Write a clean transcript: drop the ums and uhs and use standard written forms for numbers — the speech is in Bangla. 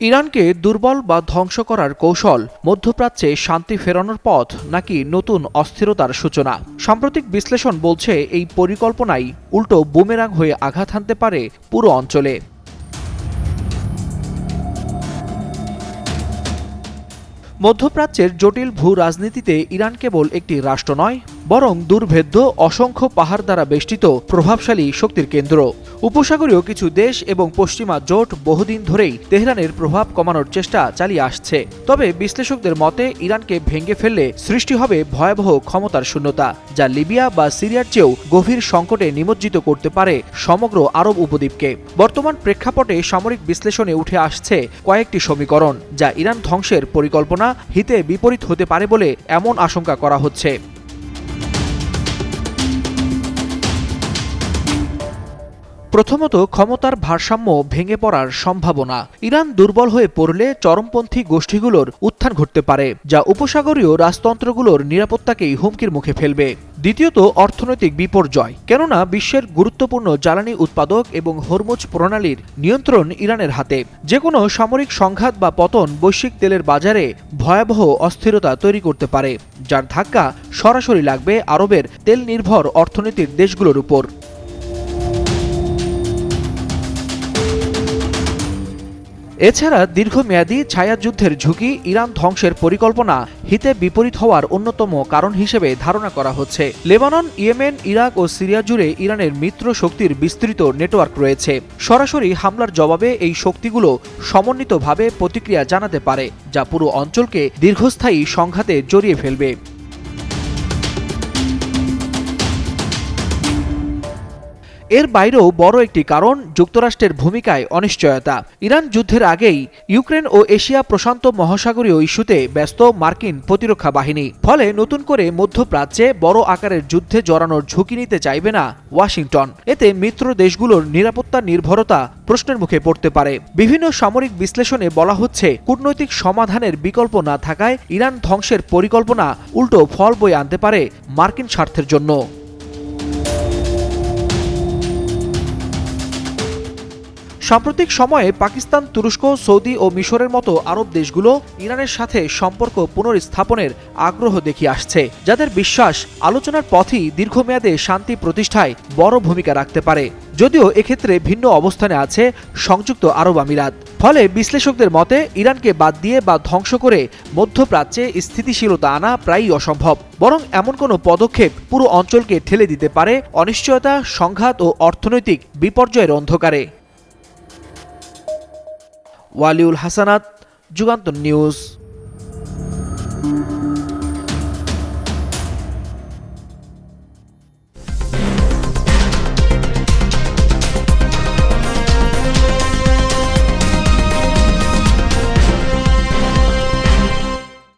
ইরানকে দুর্বল বা ধ্বংস করার কৌশল মধ্যপ্রাচ্যে শান্তি ফেরানোর পথ নাকি নতুন অস্থিরতার সূচনা। সাম্প্রতিক বিশ্লেষণ বলছে এই পরিকল্পনাই উল্টো বুমেরাং হয়ে আঘাত হানতে পারে পুরো অঞ্চলে। মধ্যপ্রাচ্যের জটিল ভূ রাজনীতিতে ইরান কেবল একটি রাষ্ট্র নয়, বরং দুর্ভেদ্য অসংখ্য পাহাড় দ্বারা বেষ্টিত প্রভাবশালী শক্তির কেন্দ্র। উপসাগরীয় কিছু দেশ এবং পশ্চিমা জোট বহুদিন ধরেই তেহরানের প্রভাব কমানোর চেষ্টা চালিয়ে আসছে। তবে বিশ্লেষকদের মতে ইরানকে ভেঙে ফেললে সৃষ্টি হবে ভয়াবহ ক্ষমতার শূন্যতা, যা লিবিয়া বা সিরিয়ার চেয়েও গভীর সংকটে নিমজ্জিত করতে পারে সমগ্র আরব উপদ্বীপকে। বর্তমান প্রেক্ষাপটে সামরিক বিশ্লেষণে উঠে আসছে কয়েকটি সমীকরণ, যা ইরান ধ্বংসের পরিকল্পনা হিতে বিপরীত হতে পারে বলে এমন আশঙ্কা করা হচ্ছে। প্রথমত, ক্ষমতার ভারসাম্য ভেঙে পড়ার সম্ভাবনা। ইরান দুর্বল হয়ে পড়লে চরমপন্থী গোষ্ঠীগুলোর উত্থান ঘটতে পারে, যা উপসাগরীয় রাজতন্ত্রগুলোর নিরাপত্তাকেই হুমকির মুখে ফেলবে। দ্বিতীয়ত, অর্থনৈতিক বিপর্যয়, কেননা বিশ্বের গুরুত্বপূর্ণ জ্বালানি উৎপাদক এবং হরমুজ প্রণালীর নিয়ন্ত্রণ ইরানের হাতে। যে কোনো সামরিক সংঘাত বা পতন বৈশ্বিক তেলের বাজারে ভয়াবহ অস্থিরতা তৈরি করতে পারে, যার ধাক্কা সরাসরি লাগবে আরবের তেল নির্ভর অর্থনীতির দেশগুলোর উপর। এছাড়া দীর্ঘমেয়াদী ছায়াযুদ্ধের ঝুঁকি ইরান ধ্বংসের পরিকল্পনা হিতে বিপরীত হওয়ার অন্যতম কারণ হিসেবে ধারণা করা হচ্ছে। লেবানন, ইয়েমেন, ইরাক ও সিরিয়া জুড়ে ইরানের মিত্র শক্তির বিস্তৃত নেটওয়ার্ক রয়েছে। সরাসরি হামলার জবাবে এই শক্তিগুলো সমন্বিতভাবে প্রতিক্রিয়া জানাতে পারে, যা পুরো অঞ্চলকে দীর্ঘস্থায়ী সংঘাতে জড়িয়ে ফেলবে। এর বাইরেও বড় একটি কারণ যুক্তরাষ্ট্রের ভূমিকায় অনিশ্চয়তা। ইরান যুদ্ধের আগেই ইউক্রেন ও এশিয়া প্রশান্ত মহাসাগরীয় ইস্যুতে ব্যস্ত মার্কিন প্রতিরক্ষা বাহিনী। ফলে নতুন করে মধ্যপ্রাচ্যে বড় আকারের যুদ্ধে জড়ানোর ঝুঁকি নিতে চাইবে না ওয়াশিংটন। এতে মিত্র দেশগুলোর নিরাপত্তা নির্ভরতা প্রশ্নের মুখে পড়তে পারে। বিভিন্ন সামরিক বিশ্লেষণে বলা হচ্ছে, কূটনৈতিক সমাধানের বিকল্প না থাকায় ইরান ধ্বংসের পরিকল্পনা উল্টো ফল বয়ে আনতে পারে মার্কিন স্বার্থের জন্য। সাম্প্রতিক সময়ে পাকিস্তান, তুরস্ক, সৌদি ও মিশরের মতো আরব দেশগুলো ইরানের সাথে সম্পর্ক পুনর্স্থাপনের আগ্রহ দেখিয়ে আসছে, যাদের বিশ্বাস আলোচনার পথই দীর্ঘমেয়াদে শান্তি প্রতিষ্ঠায় বড় ভূমিকা রাখতে পারে। যদিও এক্ষেত্রে ভিন্ন অবস্থানে আছে সংযুক্ত আরব আমিরাত। ফলে বিশ্লেষকদের মতে ইরানকে বাদ দিয়ে বা ধ্বংস করে মধ্যপ্রাচ্যে স্থিতিশীলতা আনা প্রায়ই অসম্ভব। বরং এমন কোনো পদক্ষেপ পুরো অঞ্চলকে ঠেলে দিতে পারে অনিশ্চয়তা, সংঘাত ও অর্থনৈতিক বিপর্যয়ের অন্ধকারে। ওয়ালিউল হাসানাত, যুগান্তর নিউজ।